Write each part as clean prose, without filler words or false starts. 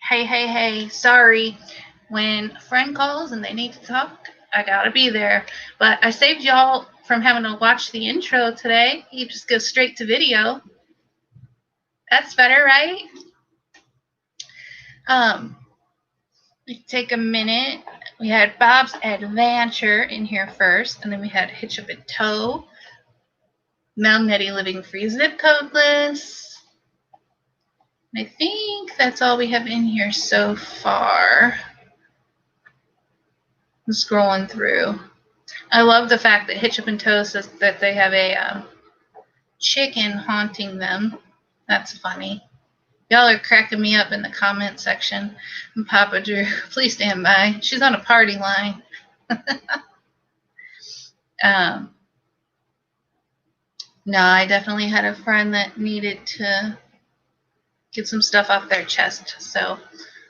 Hey, sorry. When a friend calls and they need to talk, I gotta be there. But I saved y'all from having to watch the intro today. You just go straight to video. That's better, right? We take a minute. We had Bob's Adventure in here first, and then we had Hitch Up and Toe, Mel Nettie Living Free Zip Codeless. And I think that's all we have in here so far. I'm scrolling through. I love the fact that Hitch Up and Toe says that they have a chicken haunting them. That's funny. Y'all are cracking me up in the comment section. And Papa Drew, please stand by. She's on a party line. No, I definitely had a friend that needed to get some stuff off their chest, so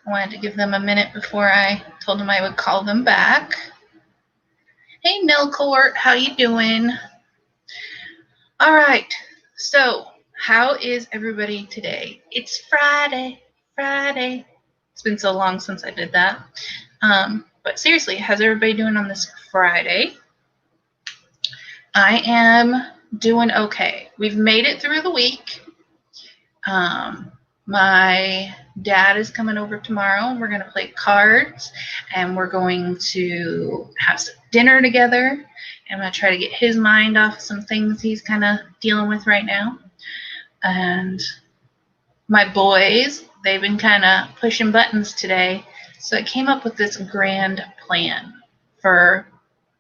I wanted to give them a minute before I told them I would call them back. Hey, Nilcourt, how you doing? All right, so how is everybody today? It's Friday. It's been so long since I did that. But seriously, how's everybody doing on this Friday? I am doing okay. We've made it through the week. My dad is coming over tomorrow, and we're going to play cards, and we're going to have some dinner together. I'm going to try to get his mind off some things he's kind of dealing with right now. And my boys, they've been kind of pushing buttons today, so I came up with this grand plan for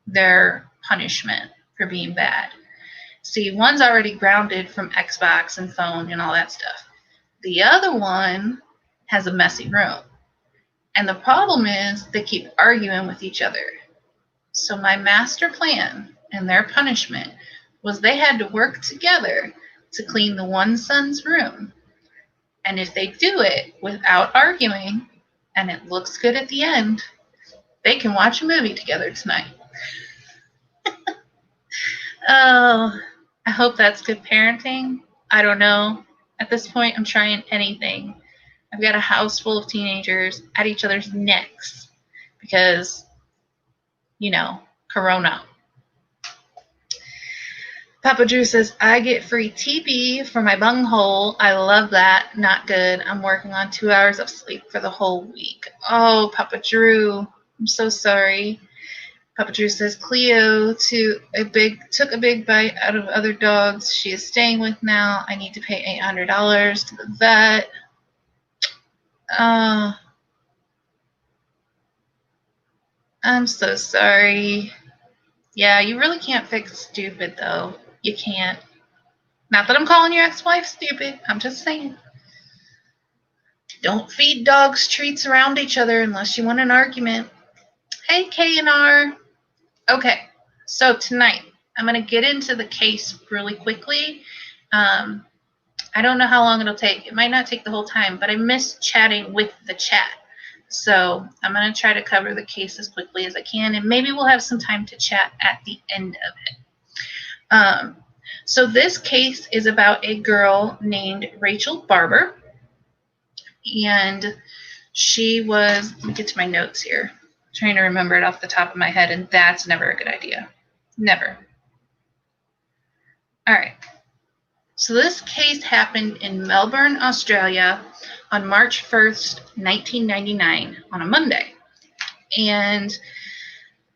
their punishment for being bad. See, one's already grounded from Xbox and phone and all that stuff. The other one has a messy room. And the problem is they keep arguing with each other. So my master plan and their punishment was they had to work together to clean the one son's room. And if they do it without arguing, and it looks good at the end, they can watch a movie together tonight. Oh, I hope that's good parenting. I don't know. At this point, I'm trying anything. I've got a house full of teenagers at each other's necks because, Corona. Papa Drew says, I get free TB for my bunghole. I love that. Not good. I'm working on 2 hours of sleep for the whole week. Oh, Papa Drew, I'm so sorry. Papa Drew says, Cleo took a big bite out of other dogs she is staying with now. I need to pay $800 to the vet. I'm so sorry. Yeah, you really can't fix stupid, though. You can't. Not that I'm calling your ex-wife stupid. I'm just saying. Don't feed dogs treats around each other unless you want an argument. Hey, K&R. Okay, so tonight I'm going to get into the case really quickly. I don't know how long it'll take. It might not take the whole time, but I miss chatting with the chat. So I'm going to try to cover the case as quickly as I can, and maybe we'll have some time to chat at the end of it. So this case is about a girl named Rachael Barber, and she was, let me get to my notes here. I'm trying to remember it off the top of my head, and that's never a good idea. Never. All right. So this case happened in Melbourne, Australia on March 1st, 1999, on a Monday. And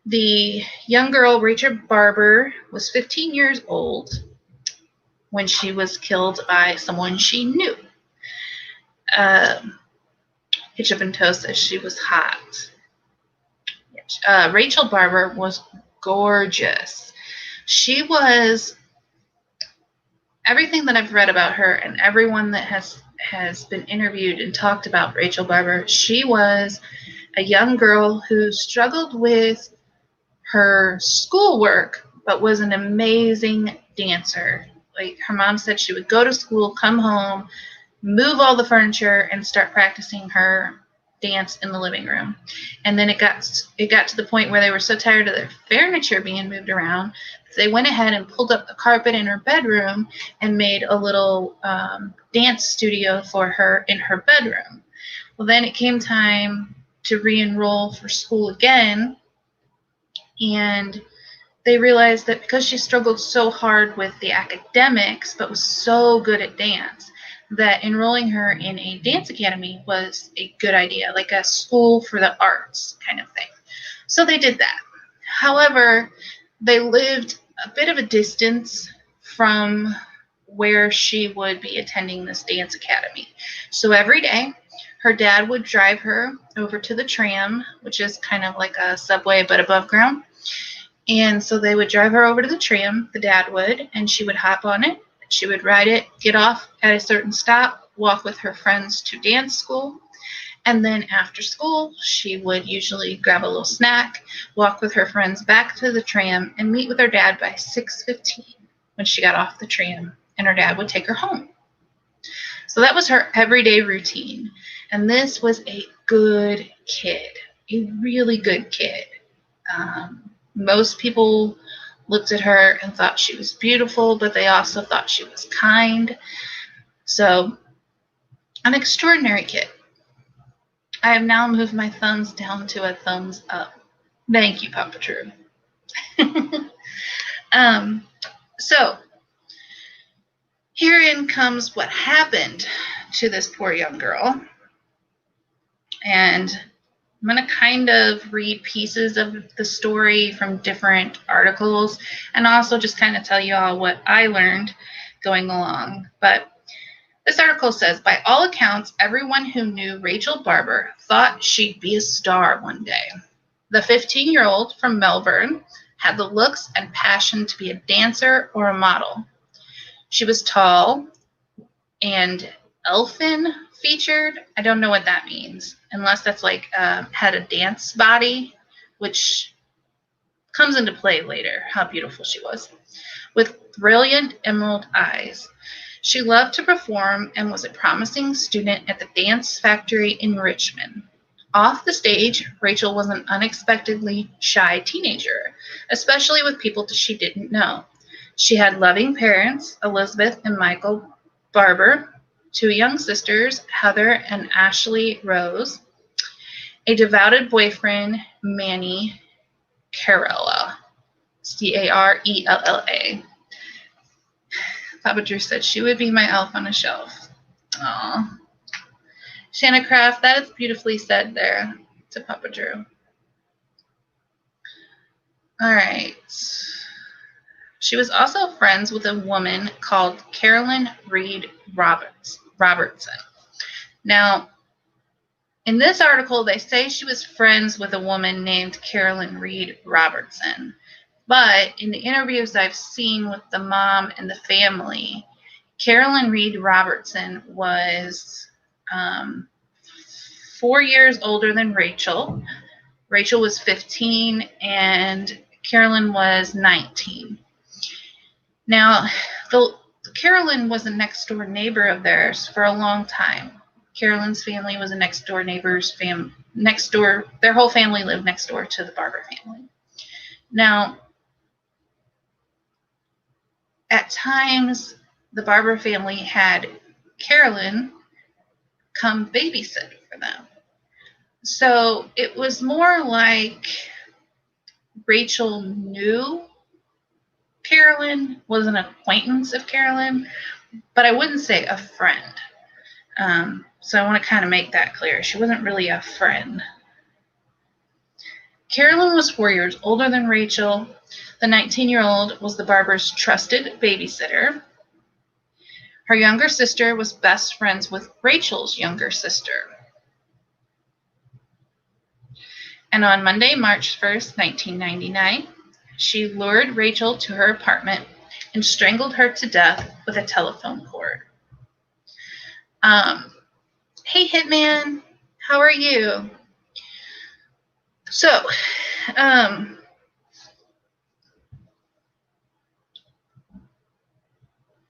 the young girl, Rachael Barber, was 15 years old when she was killed by someone she knew. Hitch Up and Toe says she was hot. Rachael Barber was gorgeous. She was everything that I've read about her, and everyone that has been interviewed and talked about Rachael Barber, she was a young girl who struggled with her schoolwork, but was an amazing dancer. Like, her mom said she would go to school, come home, move all the furniture, and start practicing her dance in the living room. And then it got to the point where they were so tired of their furniture being moved around, they went ahead and pulled up the carpet in her bedroom and made a little dance studio for her in her bedroom. Well, then it came time to re-enroll for school again, and they realized that because she struggled so hard with the academics but was so good at dance, that enrolling her in a dance academy was a good idea, like a school for the arts kind of thing. So they did that. However, they lived a bit of a distance from where she would be attending this dance academy. So every day, her dad would drive her over to the tram, which is kind of like a subway but above ground. And so they would drive her over to the tram, the dad would, and she would hop on it. She would ride it, get off at a certain stop, walk with her friends to dance school. And then after school, she would usually grab a little snack, walk with her friends back to the tram, and meet with her dad by 6:15 when she got off the tram, and her dad would take her home. So that was her everyday routine. And this was a good kid, a really good kid. Most people looked at her and thought she was beautiful, but they also thought she was kind. So, an extraordinary kid. I have now moved my thumbs down to a thumbs up. Thank you, Papa Drew. So, herein comes what happened to this poor young girl. And I'm going to kind of read pieces of the story from different articles and also just kind of tell you all what I learned going along. But this article says, by all accounts, everyone who knew Rachael Barber thought she'd be a star one day. The 15-year-old from Melbourne had the looks and passion to be a dancer or a model. She was tall and elfin featured. I don't know what that means, unless that's like had a dance body, which comes into play later, how beautiful she was, with brilliant emerald eyes. She loved to perform and was a promising student at the Dance Factory in Richmond. Off the stage, Rachael was an unexpectedly shy teenager, especially with people she didn't know. She had loving parents, Elizabeth and Michael Barber, 2 young sisters, Heather and Ashley Rose, a devoted boyfriend, Manny Carella, Carella. Papa Drew said she would be my elf on a shelf. Aw. Shanna Craft, that is beautifully said there to Papa Drew. All right. She was also friends with a woman called Carolyn Reed Robertson. Now, in this article, they say she was friends with a woman named Carolyn Reed Robertson. But in the interviews I've seen with the mom and the family, Carolyn Reed Robertson was 4 years older than Rachael. Rachael was 15 and Carolyn was 19. Now, Carolyn was a next-door neighbor of theirs for a long time. Carolyn's family was a next-door neighbor's their whole family lived next door to the Barber family. Now, at times, the Barber family had Carolyn come babysit for them. So it was more like Rachael knew Carolyn, was an acquaintance of Carolyn, but I wouldn't say a friend. So I want to kind of make that clear. She wasn't really a friend. Carolyn was 4 years older than Rachael. The 19-year-old was the Barber's trusted babysitter. Her younger sister was best friends with Rachael's younger sister. And on Monday, March 1st, 1999, she lured Rachael to her apartment and strangled her to death with a telephone cord. Hey, Hitman, how are you? So,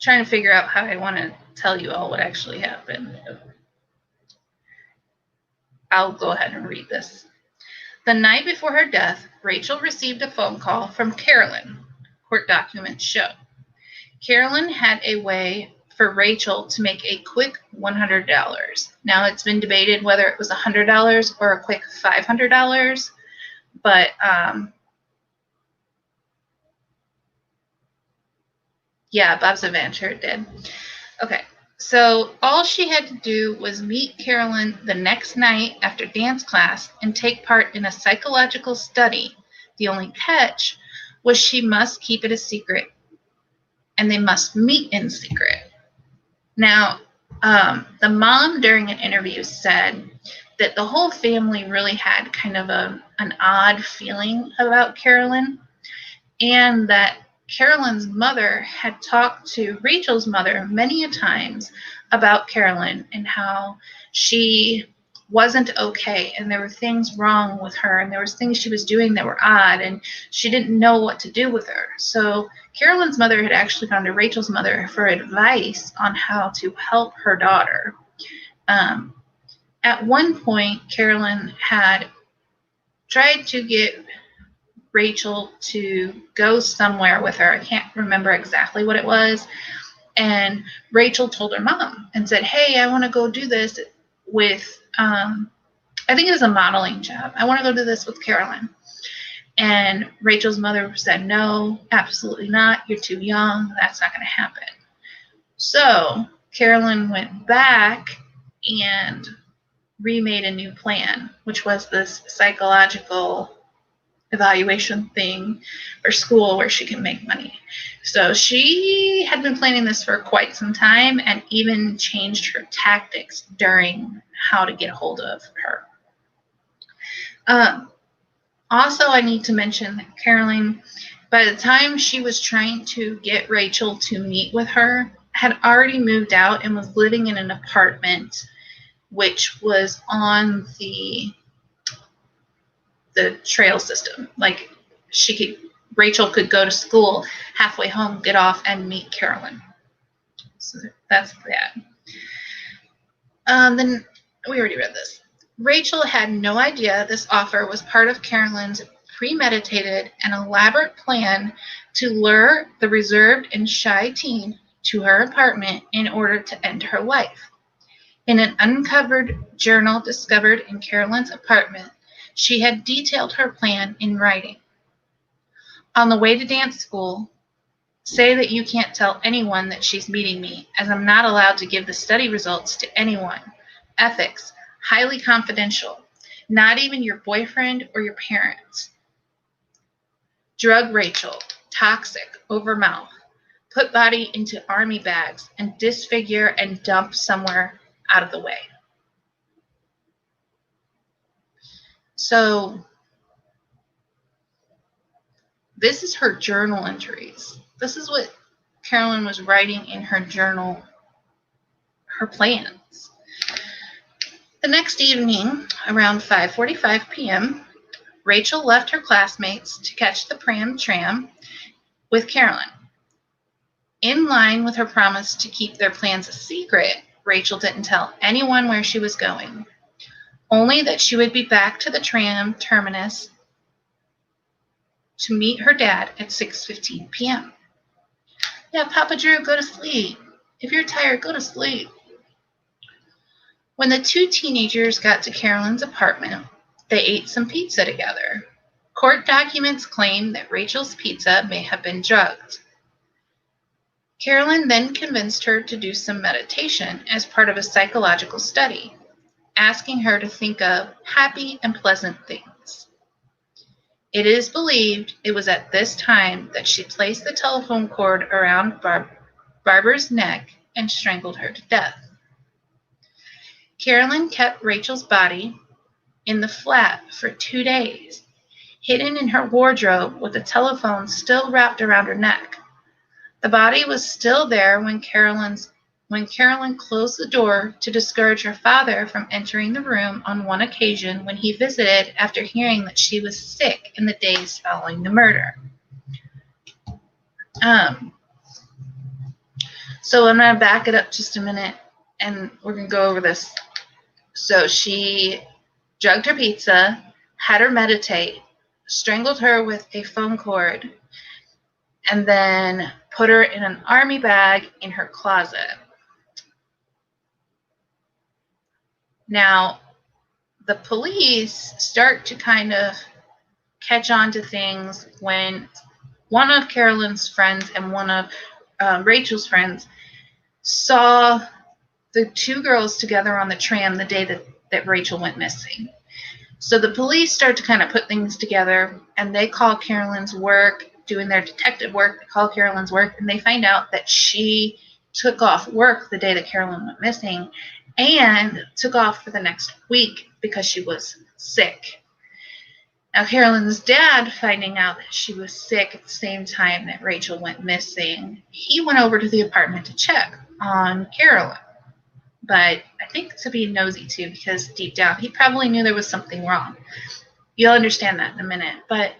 trying to figure out how I want to tell you all what actually happened. I'll go ahead and read this. The night before her death, Rachael received a phone call from Carolyn, court documents show. Carolyn had a way for Rachael to make a quick $100. Now, it's been debated whether it was $100 or a quick $500, but yeah, Bob's Adventure did. Okay, so all she had to do was meet Carolyn the next night after dance class and take part in a psychological study. The only catch was she must keep it a secret, and they must meet in secret. Now, the mom during an interview said that the whole family really had kind of an odd feeling about Carolyn, and that Carolyn's mother had talked to Rachel's mother many a times about Carolyn and how she wasn't okay, and there were things wrong with her, and there was things she was doing that were odd, and she didn't know what to do with her. So Carolyn's mother had actually gone to Rachel's mother for advice on how to help her daughter. At one point, Carolyn had tried to get Rachael to go somewhere with her. I can't remember exactly what it was. And Rachael told her mom and said, hey, I want to go do this with, I think it was a modeling job. I want to go do this with Carolyn. And Rachel's mother said, no, absolutely not. You're too young. That's not going to happen. So Carolyn went back and remade a new plan, which was this psychological evaluation thing for school where she can make money. So she had been planning this for quite some time and even changed her tactics during how to get a hold of her. Also, I need to mention that Carolyn, by the time she was trying to get Rachael to meet with her, had already moved out and was living in an apartment which was on the trail system. Like, Rachael could go to school halfway home, get off, and meet Carolyn. So that's that. Then we already read this. Rachael had no idea this offer was part of Carolyn's premeditated and elaborate plan to lure the reserved and shy teen to her apartment in order to end her life. In an uncovered journal discovered in Carolyn's apartment, she had detailed her plan in writing. On the way to dance school, say that you can't tell anyone that she's meeting me, as I'm not allowed to give the study results to anyone. Ethics, highly confidential, not even your boyfriend or your parents. Drug Rachael, toxic, over mouth. Put body into army bags and disfigure and dump somewhere out of the way. So this is her journal entries. This is what Carolyn was writing in her journal, her plans. The next evening, around 5:45 p.m., Rachael left her classmates to catch the tram with Carolyn. In line with her promise to keep their plans a secret, Rachael didn't tell anyone where she was going, only that she would be back to the tram terminus to meet her dad at 6:15 p.m. Yeah, Papa Drew, go to sleep. If you're tired, go to sleep. When the two teenagers got to Carolyn's apartment, they ate some pizza together. Court documents claim that Rachel's pizza may have been drugged. Carolyn then convinced her to do some meditation as part of a psychological study, asking her to think of happy and pleasant things. It is believed it was at this time that she placed the telephone cord around Barber's neck and strangled her to death. Carolyn kept Rachel's body in the flat for 2 days, hidden in her wardrobe with the telephone still wrapped around her neck. The body was still there when Carolyn closed the door to discourage her father from entering the room on one occasion when he visited after hearing that she was sick in the days following the murder. So I'm going to back it up just a minute, and we're going to go over this. So she drugged her pizza, had her meditate, strangled her with a phone cord, and then put her in an army bag in her closet. Now, the police start to kind of catch on to things when one of Carolyn's friends and one of Rachel's friends saw the two girls together on the tram the day that Rachel went missing. So the police start to kind of put things together, and they call Carolyn's work, doing their detective work. They call Carolyn's work, and they find out that she took off work the day that Carolyn went missing and took off for the next week because she was sick. Now, Carolyn's dad, finding out that she was sick at the same time that Rachel went missing, he went over to the apartment to check on Carolyn. But I think to be nosy too, because deep down he probably knew there was something wrong. You'll understand that in a minute. But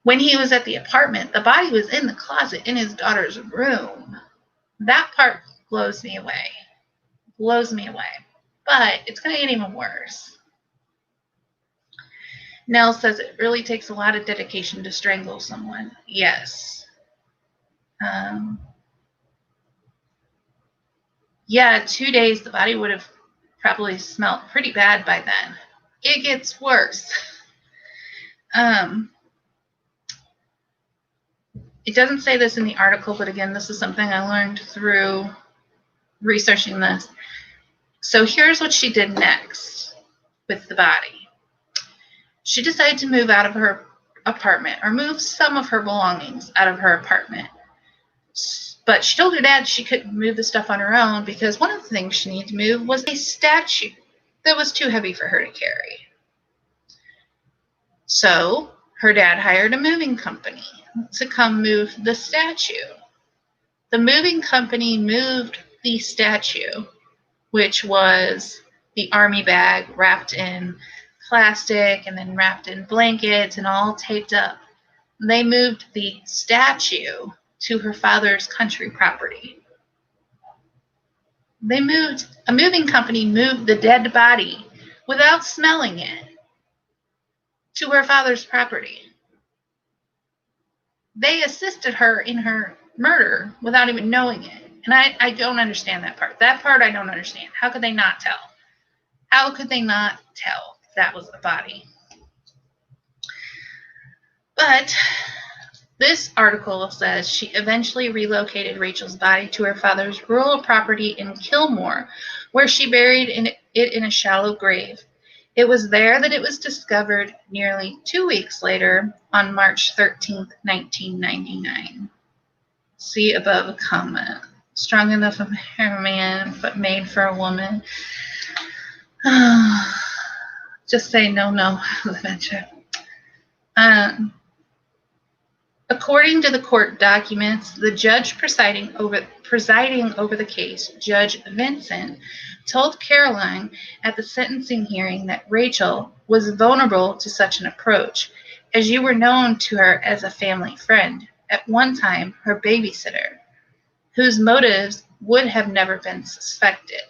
when he was at the apartment, the body was in the closet in his daughter's room. That part blows me away. Blows me away. But it's going to get even worse. Nell says it really takes a lot of dedication to strangle someone. Yes. Yeah, 2 days, the body would have probably smelled pretty bad by then. It gets worse. It doesn't say this in the article, but again, this is something I learned through researching this. So here's what she did next with the body. She decided to move out of her apartment, or move some of her belongings out of her apartment. But she told her dad she couldn't move the stuff on her own because one of the things she needed to move was a statue that was too heavy for her to carry. So her dad hired a moving company to come move the statue. The moving company moved the statue, which was the army bag wrapped in plastic and then wrapped in blankets and all taped up. They moved the statue to her father's country property. A moving company moved the dead body without smelling it to her father's property. They assisted her in her murder without even knowing it. And I don't understand that part. That part I don't understand. How could they not tell? How could they not tell that was the body? But this article says she eventually relocated Rachel's body to her father's rural property in Kilmore, where she buried it in a shallow grave. It was there that it was discovered nearly 2 weeks later on March 13th, 1999. See above a comment. Strong enough for a man, but made for a woman. Just say no, adventure. According to the court documents, the judge presiding over the case, Judge Vincent, told Caroline at the sentencing hearing that Rachel was vulnerable to such an approach, as you were known to her as a family friend, at one time her babysitter, whose motives would have never been suspected.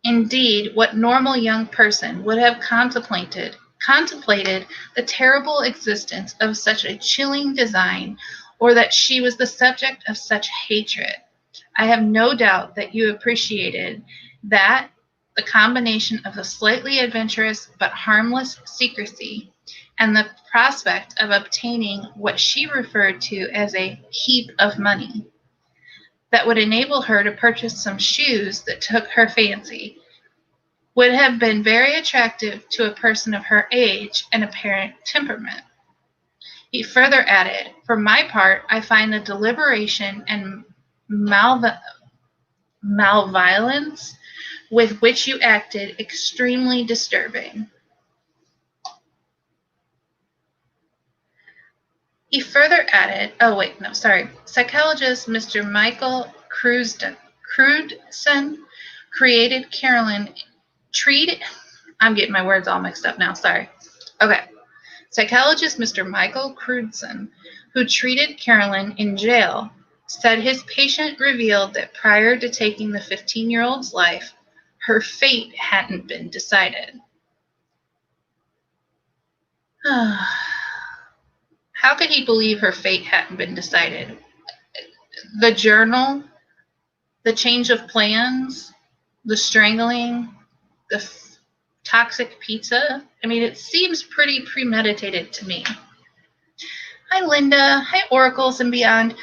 Indeed, what normal young person would have contemplated the terrible existence of such a chilling design, or that she was the subject of such hatred. I have no doubt that you appreciated that the combination of a slightly adventurous but harmless secrecy and the prospect of obtaining what she referred to as a heap of money that would enable her to purchase some shoes that took her fancy would have been very attractive to a person of her age and apparent temperament. He further added, for my part, I find the deliberation and malevolence with which you acted extremely disturbing. He further added, psychologist Mr. Michael Crudson I'm getting my words all mixed up now, sorry. Okay. Psychologist Mr. Michael Crudson, who treated Carolyn in jail, said his patient revealed that prior to taking the 15-year-old's life, her fate hadn't been decided. How could he believe her fate hadn't been decided? The journal, the change of plans, the strangling, the toxic pizza. I mean, it seems pretty premeditated to me. Hi, Linda. Hi, Oracles and Beyond.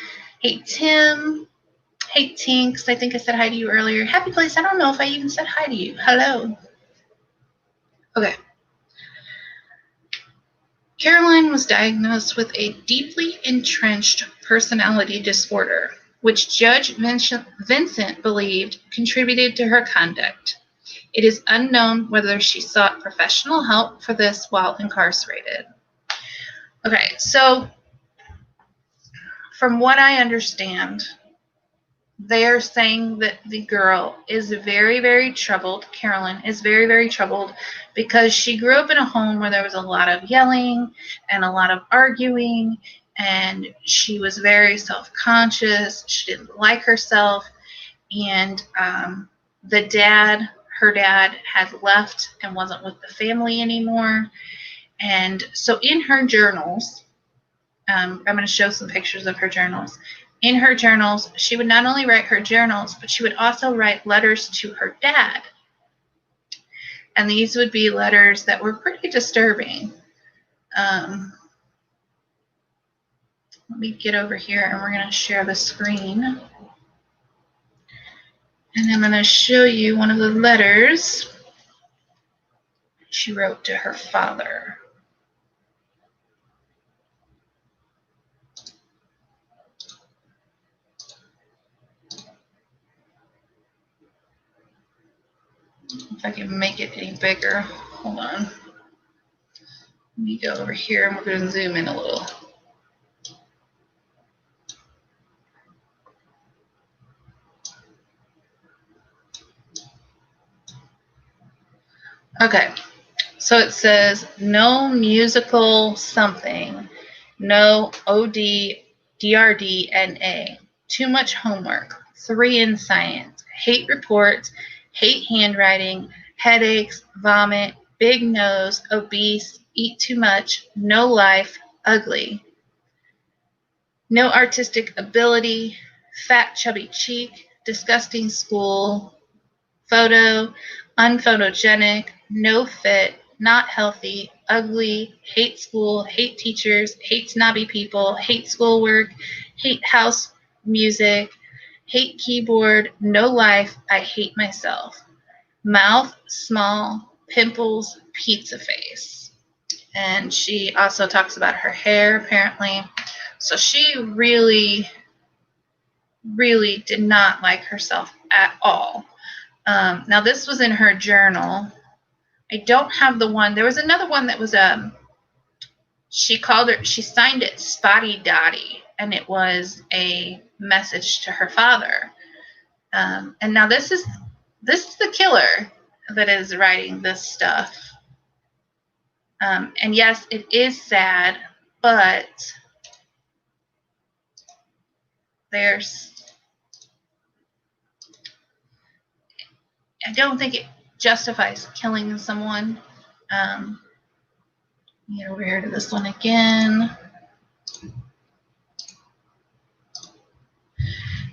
Hey, Tim. Hey, Tinks. I think I said hi to you earlier. Happy Place. I don't know if I even said hi to you. Hello. Okay. Caroline was diagnosed with a deeply entrenched personality disorder, which Judge Vincent believed contributed to her conduct. It is unknown whether she sought professional help for this while incarcerated. Okay, so from what I understand, they are saying that the girl is very, very troubled. Carolyn is very, very troubled because she grew up in a home where there was a lot of yelling and a lot of arguing, and she was very self-conscious. She didn't like herself, and her dad had left and wasn't with the family anymore. And so in her journals, I'm going to show some pictures of her journals. In her journals, she would not only write her journals, but she would also write letters to her dad. And these would be letters that were pretty disturbing. Let me get over here and we're going to share the screen. And I'm going to show you one of the letters she wrote to her father. If I can make it any bigger. Hold on. Let me go over here and we're going to zoom in a little. Okay, so it says no musical something, no ODDRDNA, too much homework, 3 in science, hate reports, hate handwriting, headaches, vomit, big nose, obese, eat too much, no life, ugly, no artistic ability, fat chubby cheek, disgusting school, photo, unphotogenic, no fit, not healthy, ugly, hate school, hate teachers, hate snobby people, hate schoolwork, hate house music, hate keyboard, no life, I hate myself. Mouth small, pimples, pizza face. And she also talks about her hair, apparently. So she really, really did not like herself at all. Now this was in her journal. I don't have the one. There was another one that was she signed it Spotty Dotty, and it was a message to her father. And now this is the killer that is writing this stuff. And yes, it is sad, but I don't think it justifies killing someone. Get over here to this one again.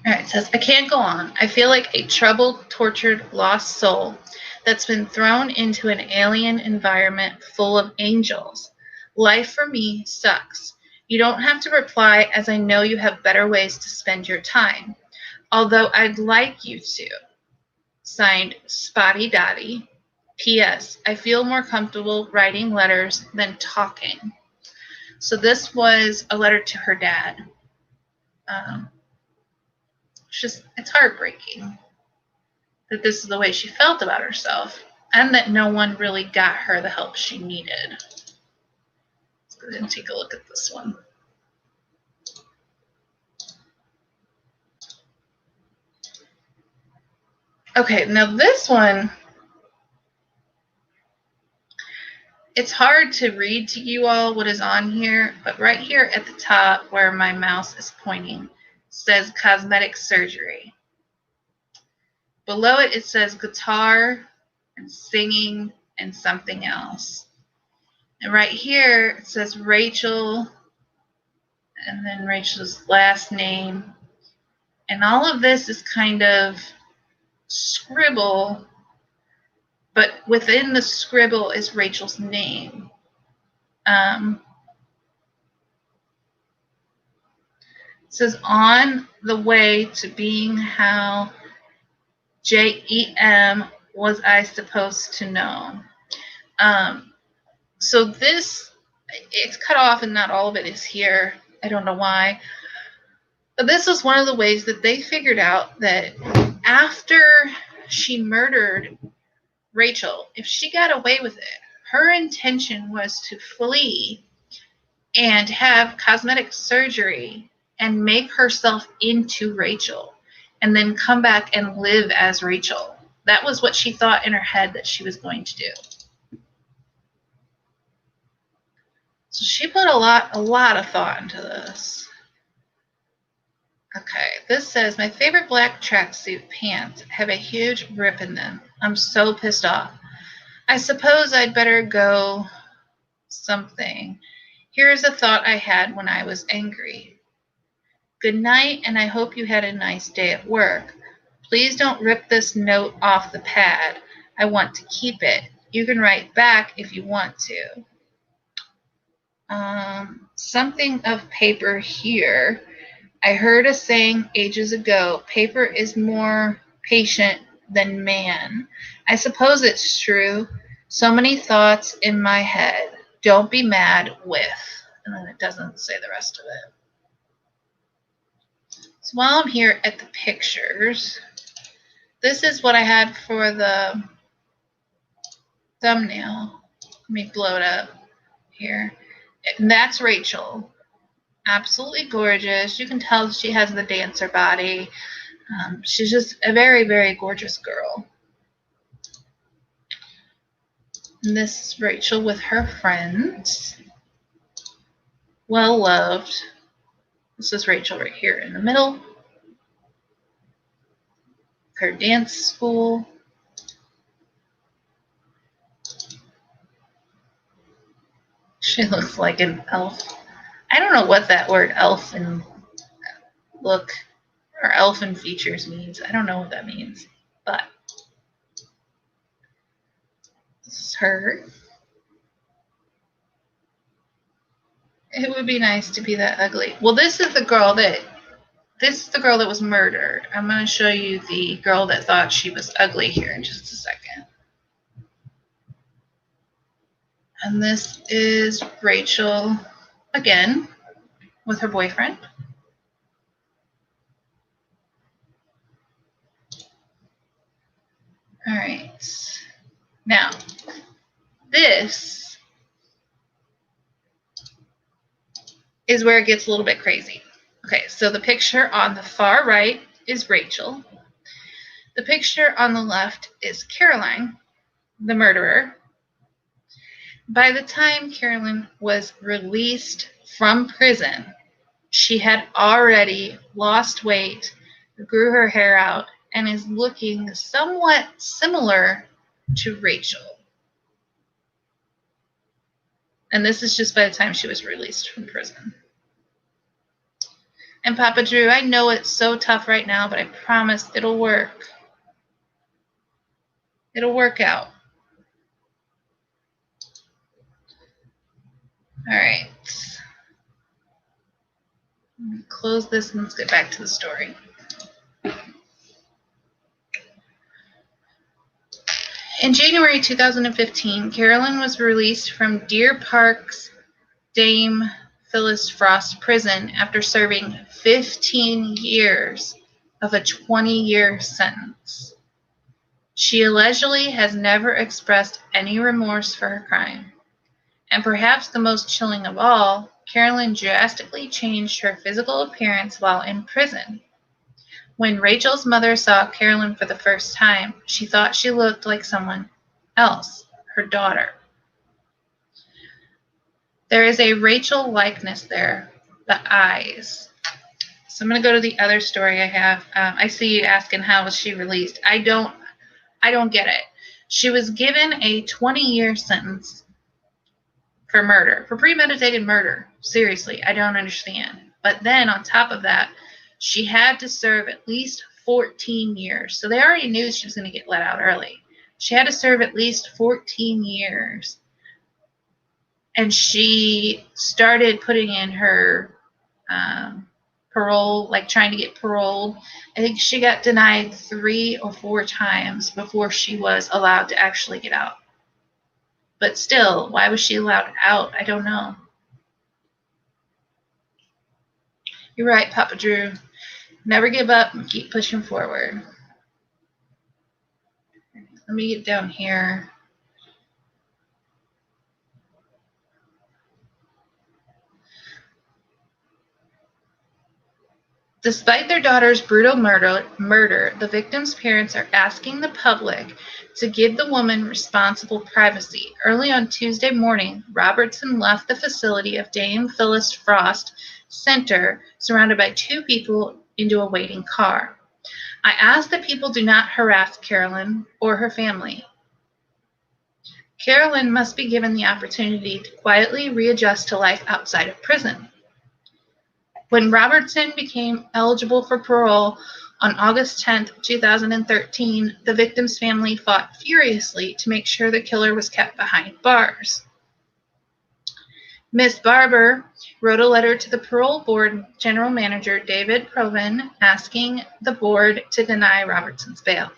All right, it says, I can't go on. I feel like a troubled, tortured, lost soul that's been thrown into an alien environment full of angels. Life for me sucks. You don't have to reply, as I know you have better ways to spend your time. Although I'd like you to. Signed, Spotty Dotty. P.S. I feel more comfortable writing letters than talking. So this was a letter to her dad. It's heartbreaking that this is the way she felt about herself and that no one really got her the help she needed. Let's go ahead and take a look at this one. Okay, now this one, it's hard to read to you all what is on here, but right here at the top where my mouse is pointing says cosmetic surgery. Below it, it says guitar and singing and something else. And right here, it says Rachel and then Rachel's last name. And all of this is kind of scribble, but within the scribble is Rachel's name. It says, on the way to being how J-E-M was I supposed to know. So this, it's cut off and not all of it is here. I don't know why. But this was one of the ways that they figured out that after she murdered Rachel, if she got away with it, her intention was to flee and have cosmetic surgery and make herself into Rachel and then come back and live as Rachel. That was what she thought in her head that she was going to do. So she put a lot of thought into this. Okay, this says, my favorite black tracksuit pants have a huge rip in them. I'm so pissed off. I suppose I'd better go something. Here's a thought I had when I was angry. Good night, and I hope you had a nice day at work. Please don't rip this note off the pad. I want to keep it. You can write back if you want to. Something of paper here. I heard a saying ages ago, paper is more patient than man. I suppose it's true. So many thoughts in my head. Don't be mad with. And then it doesn't say the rest of it. So while I'm here at the pictures, this is what I had for the thumbnail. Let me blow it up here. And that's Rachel. Absolutely gorgeous. You can tell she has the dancer body. She's just a very, very gorgeous girl. And this is Rachel with her friends. Well loved. This is Rachel right here in the middle. Her dance school. She looks like an elf. I don't know what that word elfin look or elfin features means. I don't know what that means. But this is her. It would be nice to be that ugly. Well, this is the girl that was murdered. I'm going to show you the girl that thought she was ugly here in just a second. And this is Rachel again with her boyfriend. All right. Now, this is where it gets a little bit crazy. Okay, so the picture on the far right is Rachel. The picture on the left is Caroline, the murderer. By the time Caroline was released from prison, she had already lost weight, grew her hair out, and is looking somewhat similar to Rachel. And this is just by the time she was released from prison. And Papa Drew, I know it's so tough right now, but I promise it'll work. It'll work out. All right. Let me close this and let's get back to the story. In January 2015, Caroline was released from Deer Park's Dame Phyllis Frost prison after serving 15 years of a 20-year sentence. She allegedly has never expressed any remorse for her crime. And perhaps the most chilling of all, Caroline drastically changed her physical appearance while in prison. When Rachel's mother saw Caroline for the first time, she thought she looked like someone else, her daughter. There is a Rachel likeness there, the eyes. So I'm going to go to the other story I have. I see you asking how was she released. I don't get it. She was given a 20-year sentence for murder, for premeditated murder. Seriously, I don't understand. But then on top of that, she had to serve at least 14 years. So they already knew she was going to get let out early. She had to serve at least 14 years. And she started putting in her parole, like trying to get paroled. I think she got denied 3 or 4 times before she was allowed to actually get out. But still, why was she allowed out? I don't know. You're right, Papa Drew. Never give up and keep pushing forward. Let me get down here. Despite their daughter's brutal murder, the victim's parents are asking the public to give the woman responsible privacy. Early on Tuesday morning, Robertson left the facility of Dame Phyllis Frost Center, surrounded by 2 people, into a waiting car. I ask that people do not harass Carolyn or her family. Carolyn must be given the opportunity to quietly readjust to life outside of prison. When Robertson became eligible for parole on August 10, 2013, the victim's family fought furiously to make sure the killer was kept behind bars. Ms. Barber wrote a letter to the parole board general manager, David Provin, asking the board to deny Robertson's bail.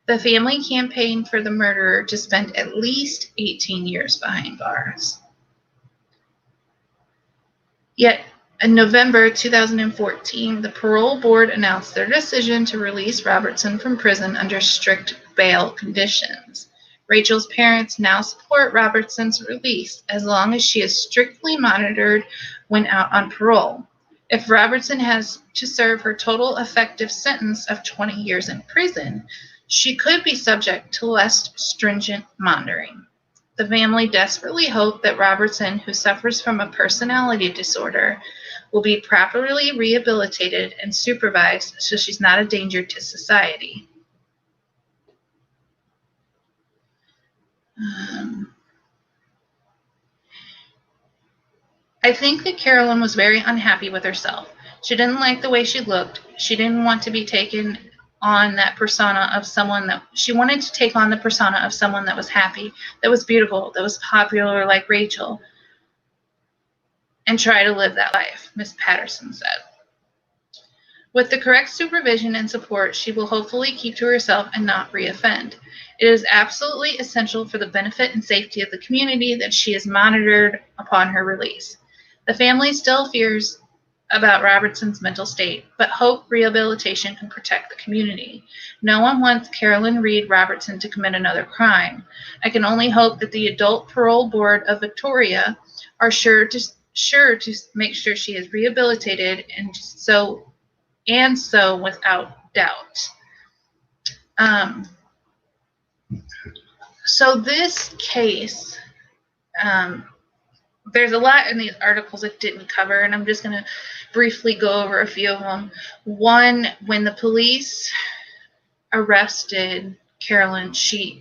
The family campaigned for the murderer to spend at least 18 years behind bars. Yet, in November 2014, the parole board announced their decision to release Robertson from prison under strict bail conditions. Rachel's parents now support Robertson's release as long as she is strictly monitored when out on parole. If Robertson has to serve her total effective sentence of 20 years in prison, she could be subject to less stringent monitoring. The family desperately hope that Robertson, who suffers from a personality disorder, will be properly rehabilitated and supervised so she's not a danger to society. I think that Carolyn was very unhappy with herself. She didn't like the way she looked. She didn't want to be taken on that persona of someone that she wanted to take on the persona of someone that was happy, that was beautiful, that was popular like Rachel, and try to live that life, Miss Patterson said. With the correct supervision and support, she will hopefully keep to herself and not reoffend. It is absolutely essential for the benefit and safety of the community that she is monitored upon her release. The family still fears about Robertson's mental state, but hope rehabilitation can protect the community. No one wants Carolyn Reed Robertson to commit another crime. I can only hope that the Adult Parole Board of Victoria are sure to make sure she is rehabilitated and so without doubt. So this case, there's a lot in these articles it didn't cover, and I'm just going to briefly go over a few of them. One, when the police arrested Carolyn,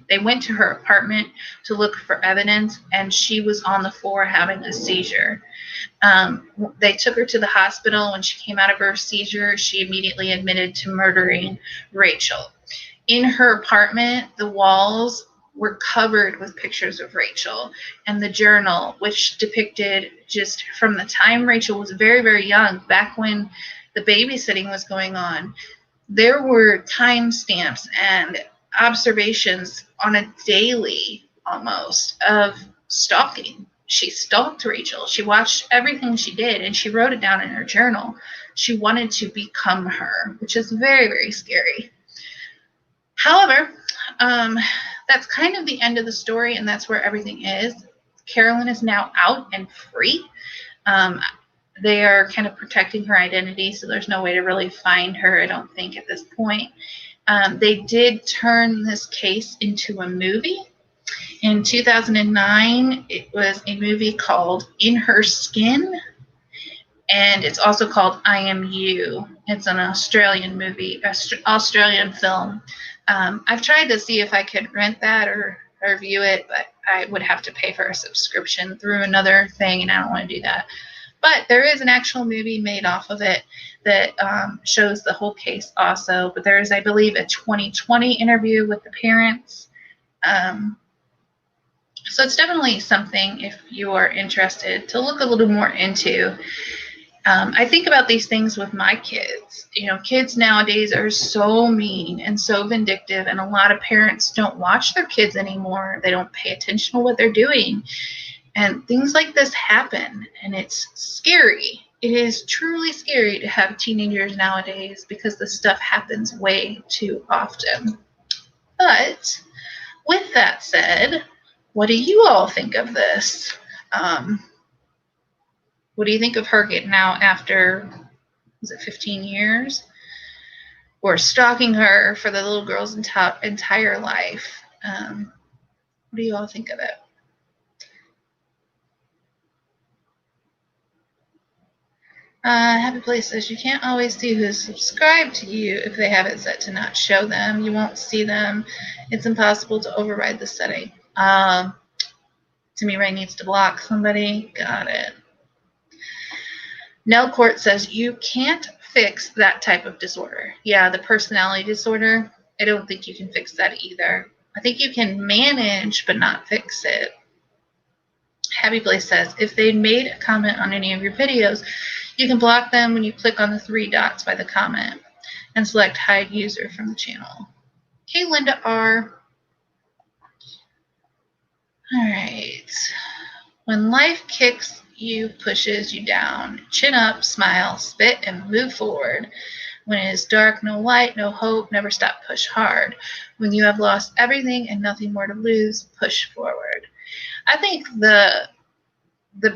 they went to her apartment to look for evidence, and she was on the floor having a seizure. They took her to the hospital. When she came out of her seizure, she immediately admitted to murdering Rachel. In her apartment, the walls were covered with pictures of Rachel, and the journal, which depicted just from the time Rachel was very, very young, back when the babysitting was going on, there were timestamps and observations on a daily almost of stalking. She stalked Rachel. She watched everything she did, and she wrote it down in her journal. She wanted to become her, which is very, very scary. However, that's kind of the end of the story, and that's where everything is. Carolyn is now out and free. They are kind of protecting her identity, so there's no way to really find her, I don't think, at this point. They did turn this case into a movie. In 2009, it was a movie called In Her Skin, and it's also called I Am You. It's an Australian movie, Australian film. I've tried to see if I could rent that or view it, but I would have to pay for a subscription through another thing, and I don't want to do that. But there is an actual movie made off of it that shows the whole case also. But there is, I believe, a 2020 interview with the parents, So it's definitely something, if you are interested, to look a little more into. I think about these things with my kids. Kids nowadays are so mean and so vindictive, and a lot of parents don't watch their kids anymore. They don't pay attention to what they're doing. And things like this happen, and it's scary. It is truly scary to have teenagers nowadays because this stuff happens way too often. But with that said, what do you all think of this? What do you think of her getting out after, was it 15 years? Or stalking her for the little girl's entire life? What do you all think of it? Happy Place says you can't always see who's subscribed to you if they have it set to not show them. You won't see them. It's impossible to override the setting. Timmy Ray needs to block somebody. Got it. Nell Court says you can't fix that type of disorder. Yeah, the personality disorder, I don't think you can fix that either. I think you can manage but not fix it. Happy Place says if they made a comment on any of your videos, you can block them when you click on the 3 dots by the comment and select hide user from the channel. Hey, Linda R. All right. When life kicks you, pushes you down, chin up, smile, spit, and move forward. When it is dark, no light, no hope, never stop, push hard. When you have lost everything and nothing more to lose, push forward. I think the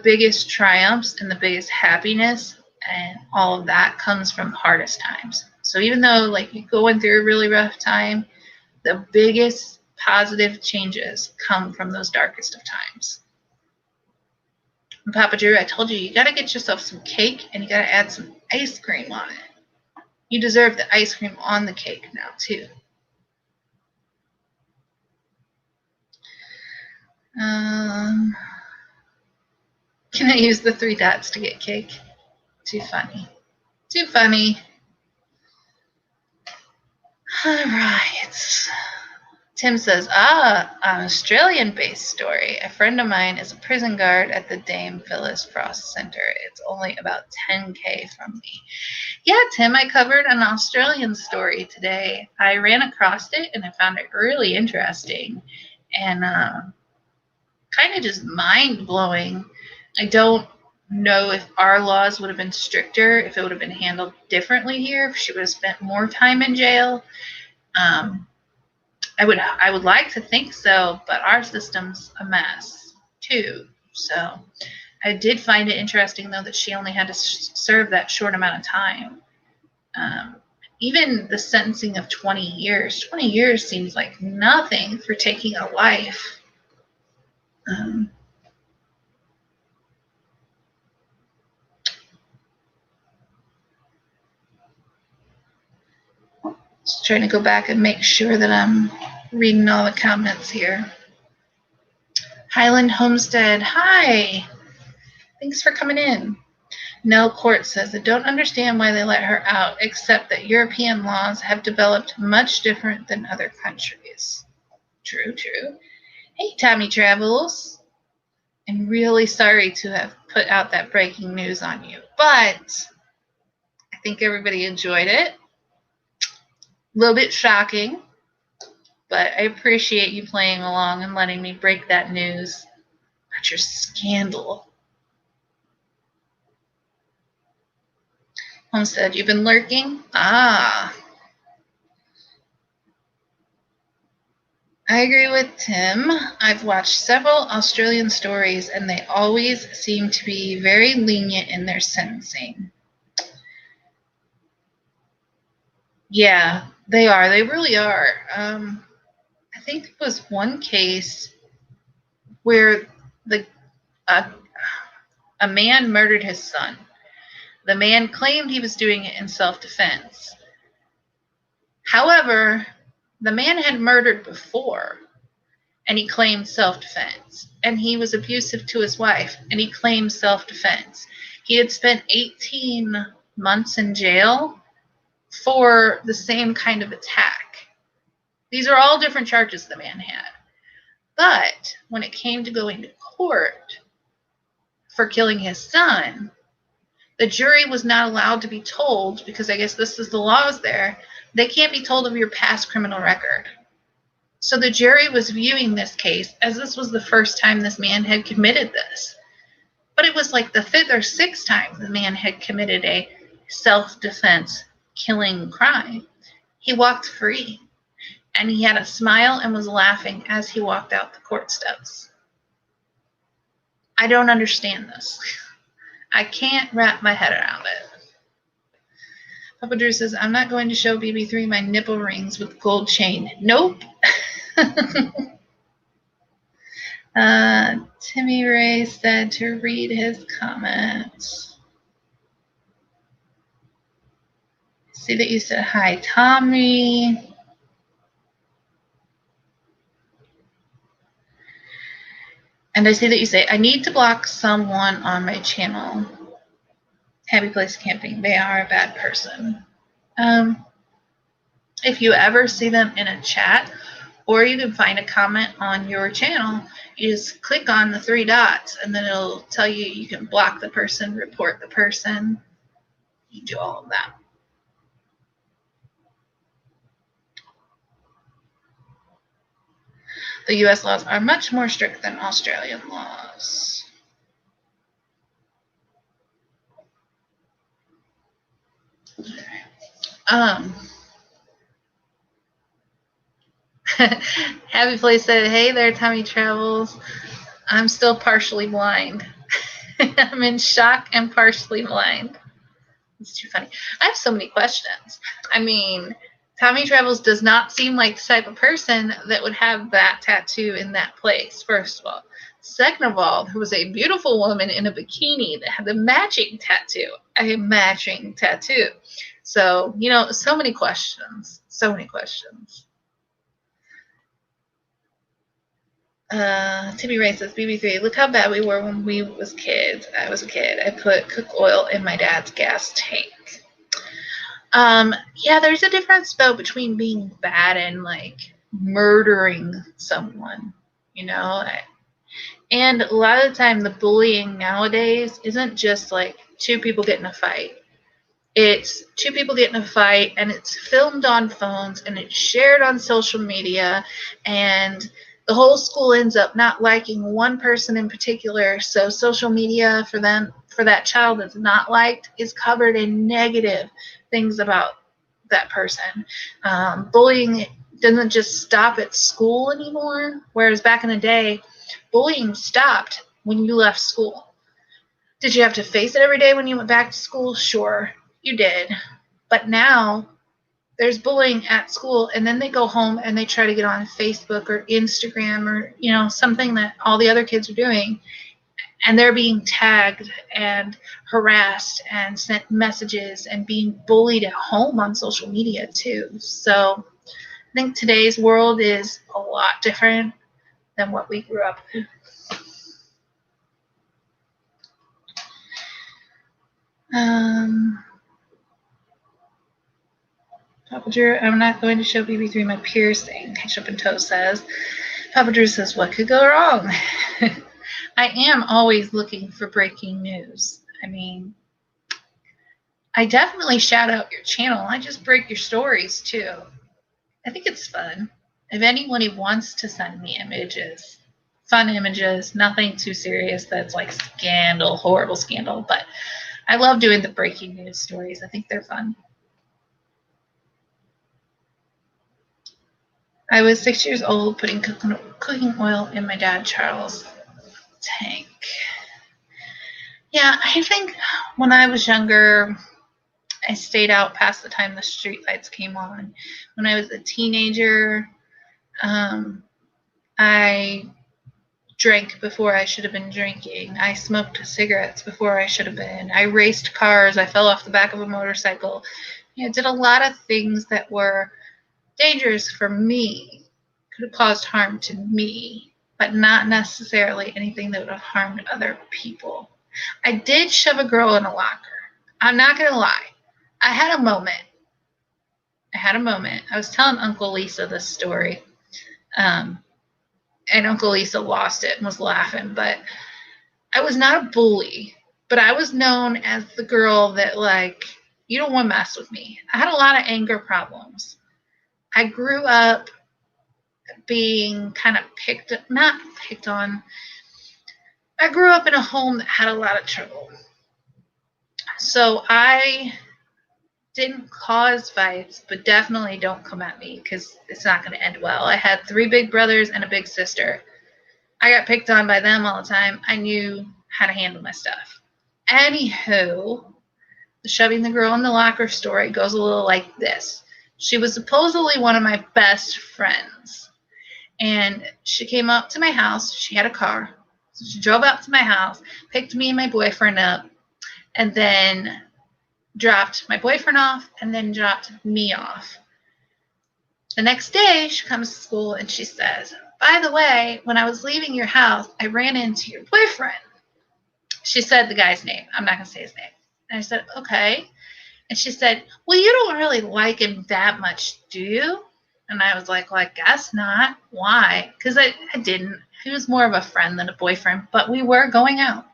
biggest triumphs and the biggest happiness and all of that comes from the hardest times. So even though like you're going through a really rough time, the biggest positive changes come from those darkest of times. And Papa Drew, I told you, you got to get yourself some cake and you got to add some ice cream on it. You deserve the ice cream on the cake now, too. Can I use the 3 dots to get cake? Too funny. Too funny. All right. Tim says, an Australian-based story. A friend of mine is a prison guard at the Dame Phyllis Frost Center. It's only about 10K from me. Yeah, Tim, I covered an Australian story today. I ran across it, and I found it really interesting and kind of just mind-blowing. I don't know if our laws would have been stricter, if it would have been handled differently here, if she would have spent more time in jail. I would like to think so, but our system's a mess too. So I did find it interesting, though, that she only had to serve that short amount of time. Even the sentencing of 20 years. 20 years seems like nothing for taking a life. Just trying to go back and make sure that I'm reading all the comments here. Highland Homestead, hi. Thanks for coming in. Nell Court says, I don't understand why they let her out, except that European laws have developed much different than other countries. True, true. Hey, Tommy Travels. I'm really sorry to have put out that breaking news on you, but I think everybody enjoyed it. A little bit shocking, but I appreciate you playing along and letting me break that news about your scandal. Homestead, you've been lurking? I agree with Tim. I've watched several Australian stories, and they always seem to be very lenient in their sentencing. Yeah, they are. They really are. I think there was one case where a man murdered his son. The man claimed he was doing it in self-defense. However, the man had murdered before, and he claimed self-defense. And he was abusive to his wife, and he claimed self-defense. He had spent 18 months in jail for the same kind of attack. These are all different charges the man had. But when it came to going to court for killing his son, the jury was not allowed to be told, because I guess this is the laws there, they can't be told of your past criminal record. So the jury was viewing this case as this was the first time this man had committed this. But it was like the fifth or sixth time the man had committed a self-defense killing crime. He walked free, and he had a smile and was laughing as he walked out the court steps. I don't understand this. I can't wrap my head around it. Papa Drew says, I'm not going to show BB3 my nipple rings with gold chain. Nope. Timmy Ray said to read his comments. See that you said hi, Tommy. And I see that you say, I need to block someone on my channel. Happy Place Camping. They are a bad person. If you ever see them in a chat, or you can find a comment on your channel, you just click on the three dots, and then it'll tell you you can block the person, report the person. You do all of that. The U.S. laws are much more strict than Australian laws. Happy Place said, hey there, Tommy Travels. I'm still partially blind. I'm in shock and partially blind. It's too funny. I have so many questions. I mean, Tommy Travels does not seem like the type of person that would have that tattoo in that place, first of all. Second of all, there was a beautiful woman in a bikini that had a matching tattoo. A matching tattoo. So, you know, so many questions. So many questions. Timmy Ray says, BB3, look how bad we were when we was kids. I was a kid. I put cook oil in my dad's gas tank. Yeah, there's a difference, though, between being bad and, like, murdering someone, you know? And a lot of the time, the bullying nowadays isn't just, like, two people get in a fight. It's two people get in a fight, and it's filmed on phones, and it's shared on social media, and the whole school ends up not liking one person in particular, so social media for that child that's not liked is covered in negative things about that person. Bullying doesn't just stop at school anymore, whereas back in the day, bullying stopped when you left school. Did you have to face it every day when you went back to school? Sure, you did. But now, there's bullying at school, and then they go home and they try to get on Facebook or Instagram or, you know, something that all the other kids are doing, and they're being tagged and harassed and sent messages and being bullied at home on social media too. So I think today's world is a lot different than what we grew up in. Papa Drew, I'm not going to show BB3 my piercing, Ketchup and Toe says. Papa Drew says, what could go wrong? I am always looking for breaking news. I mean, I definitely shout out your channel. I just break your stories, too. I think it's fun. If anybody wants to send me images, fun images, nothing too serious that's like scandal, horrible scandal, but I love doing the breaking news stories. I think they're fun. I was 6 years old putting cooking oil in my dad Charles' tank. Yeah, I think when I was younger, I stayed out past the time the street lights came on. When I was a teenager, I drank before I should have been drinking. I smoked cigarettes before I should have been. I raced cars. I fell off the back of a motorcycle. I did a lot of things that were dangerous for me, could have caused harm to me, but not necessarily anything that would have harmed other people. I did shove a girl in a locker. I'm not going to lie. I had a moment. I was telling Uncle Lisa this story. And Uncle Lisa lost it and was laughing. But I was not a bully, but I was known as the girl that, like, you don't want to mess with me. I had a lot of anger problems. I grew up being kind of not picked on. I grew up in a home that had a lot of trouble. So I didn't cause fights, but definitely don't come at me because it's not going to end well. I had 3 big brothers and a big sister. I got picked on by them all the time. I knew how to handle my stuff. Anywho, the shoving the girl in the locker story goes a little like this. She was supposedly one of my best friends. And she came up to my house. She had a car. So she drove out to my house, picked me and my boyfriend up, and then dropped my boyfriend off, and then dropped me off. The next day, she comes to school and she says, by the way, when I was leaving your house, I ran into your boyfriend. She said the guy's name. I'm not going to say his name. And I said, okay. And she said, well, you don't really like him that much, do you? And I was like, well, I guess not. Why? Because I didn't. He was more of a friend than a boyfriend, but we were going out.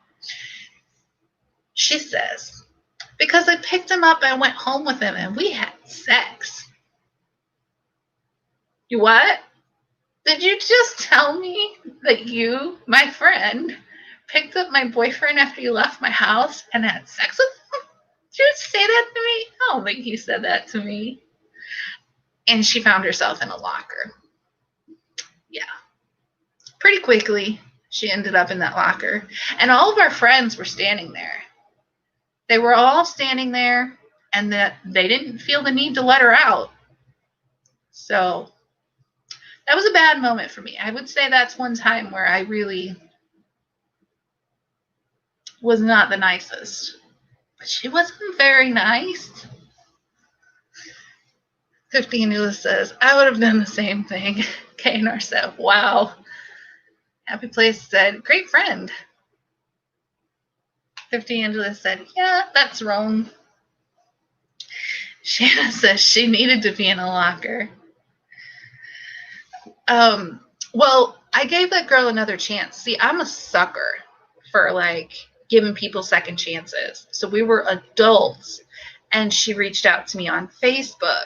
She says, because I picked him up and went home with him and we had sex. You what? Did you just tell me that you, my friend, picked up my boyfriend after you left my house and had sex with him? Did you say that to me? I don't think you said that to me. And she found herself in a locker. Yeah. Pretty quickly, she ended up in that locker. And all of our friends were standing there. They were all standing there, and that they didn't feel the need to let her out. So that was a bad moment for me. I would say that's one time where I really was not the nicest. But she wasn't very nice. 15 Nula says, I would have done the same thing. KNR said, wow. Happy Place said, great friend. 50 Angela said, yeah, that's wrong. Shanna says she needed to be in a locker. Well, I gave that girl another chance. See, I'm a sucker for, like, giving people second chances. So we were adults, and she reached out to me on Facebook.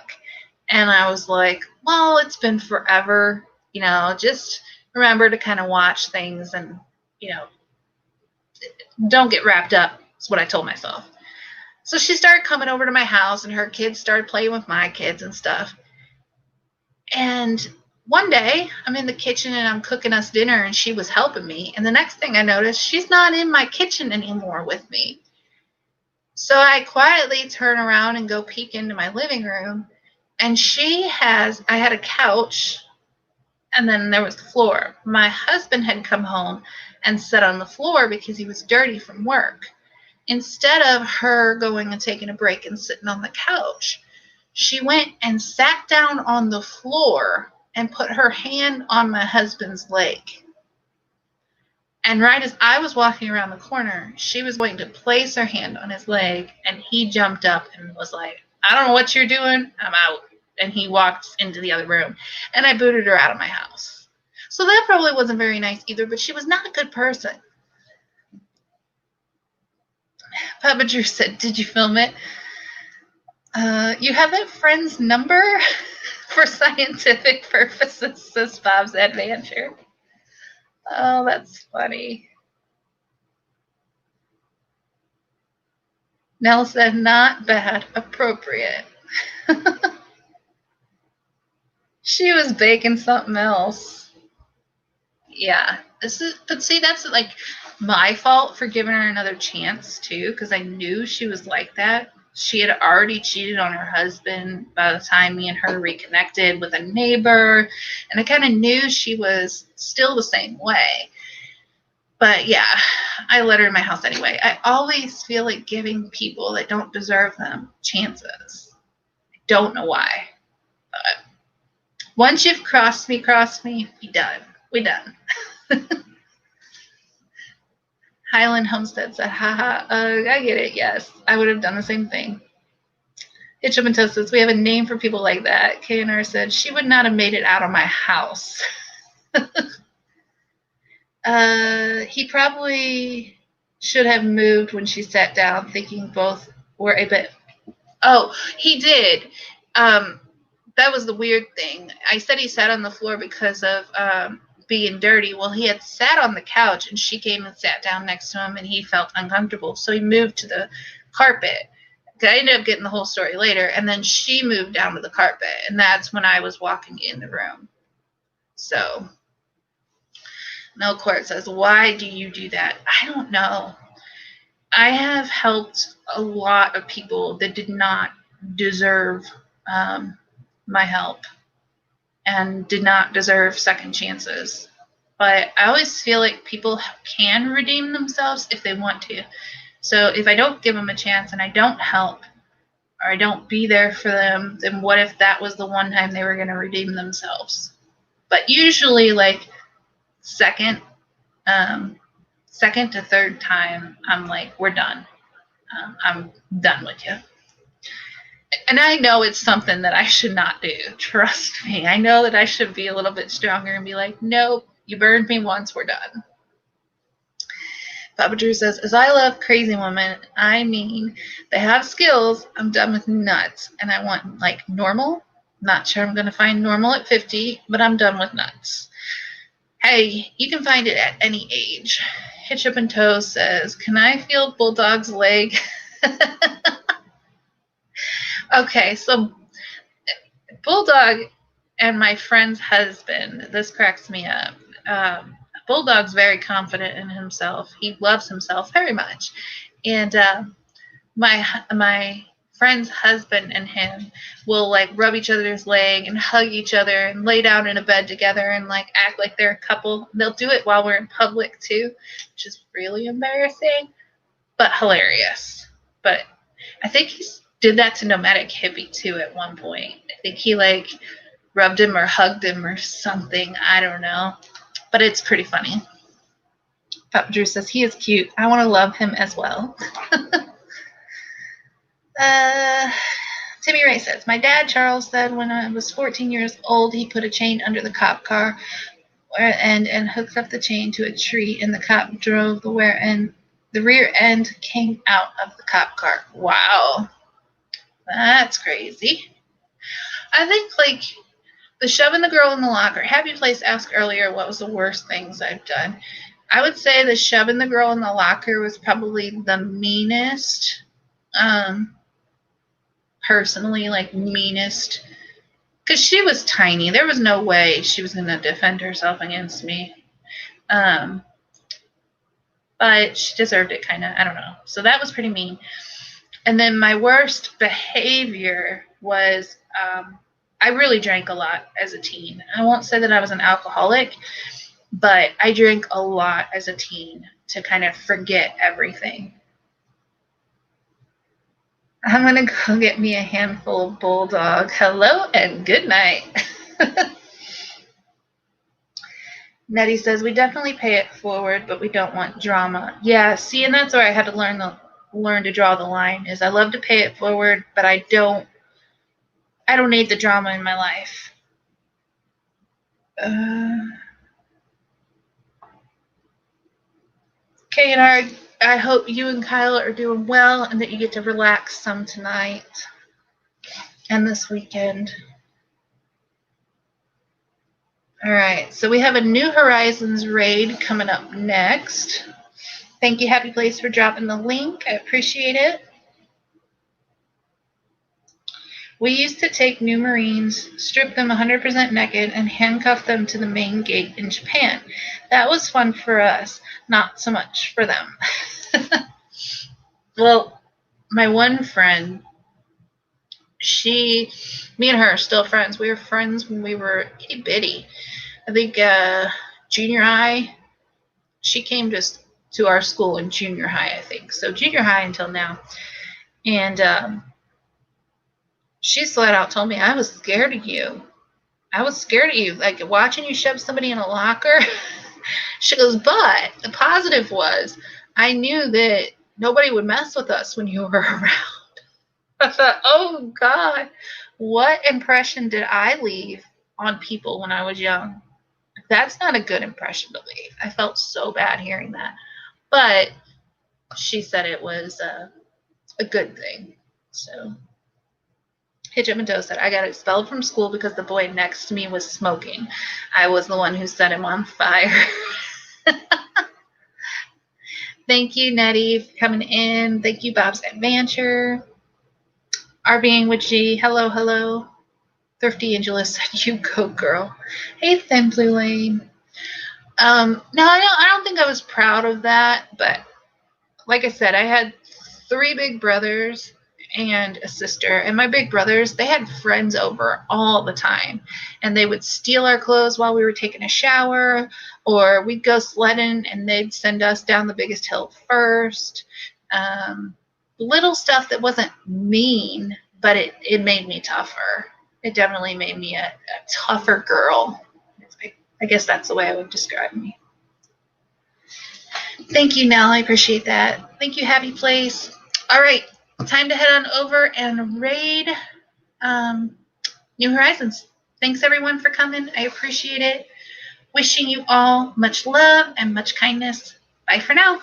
And I was like, well, it's been forever. You know, just remember to kind of watch things and, you know, don't get wrapped up, is what I told myself. So she started coming over to my house, and her kids started playing with my kids and stuff. And one day, I'm in the kitchen, and I'm cooking us dinner, and she was helping me. And the next thing I noticed, she's not in my kitchen anymore with me. So I quietly turn around and go peek into my living room, and I had a couch, and then there was the floor. My husband had come home and sat on the floor because he was dirty from work. Instead of her going and taking a break and sitting on the couch, she went and sat down on the floor and put her hand on my husband's leg. And right as I was walking around the corner, she was going to place her hand on his leg, and he jumped up and was like, I don't know what you're doing, I'm out. And he walked into the other room, and I booted her out of my house. So that probably wasn't very nice either, but she was not a good person. Papa Drew said, did you film it? You have that friend's number for scientific purposes, says Bob's Adventure. Oh, that's funny. Nell said, not bad, appropriate. She was baking something else. Yeah. But see, that's like my fault for giving her another chance too, because I knew she was like that. She had already cheated on her husband by the time me and her reconnected with a neighbor, and I kind of knew she was still the same way. But yeah, I let her in my house anyway. I always feel like giving people that don't deserve them chances. I don't know why. But once you've crossed me, we done. We done. Highland Homestead said, haha, I get it, yes. I would have done the same thing. Hitchup and Toast says, we have a name for people like that. KNR said, she would not have made it out of my house. He probably should have moved when she sat down, thinking both were a bit. Oh, he did. That was the weird thing. I said he sat on the floor because of being dirty. Well, he had sat on the couch, and she came and sat down next to him, and he felt uncomfortable, so he moved to the carpet. I ended up getting the whole story later, and then she moved down to the carpet, and that's when I was walking in the room. So, no court says, why do you do that? I don't know. I have helped a lot of people that did not deserve my help and did not deserve second chances. But I always feel like people can redeem themselves if they want to. So if I don't give them a chance and I don't help or I don't be there for them, then what if that was the one time they were going to redeem themselves? But usually, like, second to third time, I'm like, we're done. I'm done with you. And I know it's something that I should not do. Trust me. I know that I should be a little bit stronger and be like, nope, you burned me once, we're done. Papa Drew says, as I love crazy women, I mean, they have skills. I'm done with nuts. And I want, like, normal. Not sure I'm going to find normal at 50, but I'm done with nuts. Hey, you can find it at any age. Hitch Up and Toe says, can I feel Bulldog's leg? Okay, so Bulldog and my friend's husband, this cracks me up. Bulldog's very confident in himself. He loves himself very much. And my friend's husband and him will, like, rub each other's leg and hug each other and lay down in a bed together and, like, act like they're a couple. They'll do it while we're in public too, which is really embarrassing, but hilarious. But I think he did that to Nomadic Hippie too at one point. I think he, like, rubbed him or hugged him or something. I don't know. But it's pretty funny. Papa Drew says, he is cute. I want to love him as well. Timmy Ray says, my dad, Charles, said when I was 14 years old, he put a chain under the cop car and hooked up the chain to a tree, and the cop drove the rear end came out of the cop car. Wow. That's crazy. I think, like, the shoving the girl in the locker. Happy Place asked earlier what was the worst things I've done. I would say the shoving the girl in the locker was probably the meanest. Personally, like, meanest. Because she was tiny. There was no way she was going to defend herself against me. But she deserved it, kind of. I don't know. So that was pretty mean. And then my worst behavior was I really drank a lot as a teen. I won't say that I was an alcoholic, but I drank a lot as a teen to kind of forget everything. I'm going to go get me a handful of Bulldog. Hello and good night. Nettie says, we definitely pay it forward, but we don't want drama. Yeah, see, and that's where I had to learn to draw the line, is I love to pay it forward, but I don't need the drama in my life. K&R, I hope you and Kyle are doing well and that you get to relax some tonight and this weekend. All right, so we have a New Horizons raid coming up next. Thank you, Happy Place, for dropping the link. I appreciate it. We used to take new Marines, strip them 100% naked, and handcuff them to the main gate in Japan. That was fun for us, not so much for them. Well, my one friend, me and her are still friends. We were friends when we were itty bitty. I think junior high. She came just to our school in junior high, I think. So junior high until now. And she flat out told me, I was scared of you. I was scared of you. Like, watching you shove somebody in a locker. She goes, but the positive was I knew that nobody would mess with us when you were around. I thought, oh, God, what impression did I leave on people when I was young? That's not a good impression to leave. I felt so bad hearing that. But she said it was a good thing. So Hitchup and Toe said, I got expelled from school because the boy next to me was smoking. I was the one who set him on fire. Thank you, Nettie, for coming in. Thank you, Bob's Adventure. RBing with G. Hello, hello. Thrifty Angela said, you go, girl. Hey, Thin Blue Lane. No, I don't think I was proud of that, but like I said, I had 3 big brothers and a sister, and my big brothers, they had friends over all the time, and they would steal our clothes while we were taking a shower, or we'd go sledding and they'd send us down the biggest hill first. Little stuff that wasn't mean, but it made me tougher. It definitely made me a tougher girl. I guess that's the way I would describe me. Thank you, Nell. I appreciate that. Thank you, Happy Place. All right, time to head on over and raid New Horizons. Thanks, everyone, for coming. I appreciate it. Wishing you all much love and much kindness. Bye for now.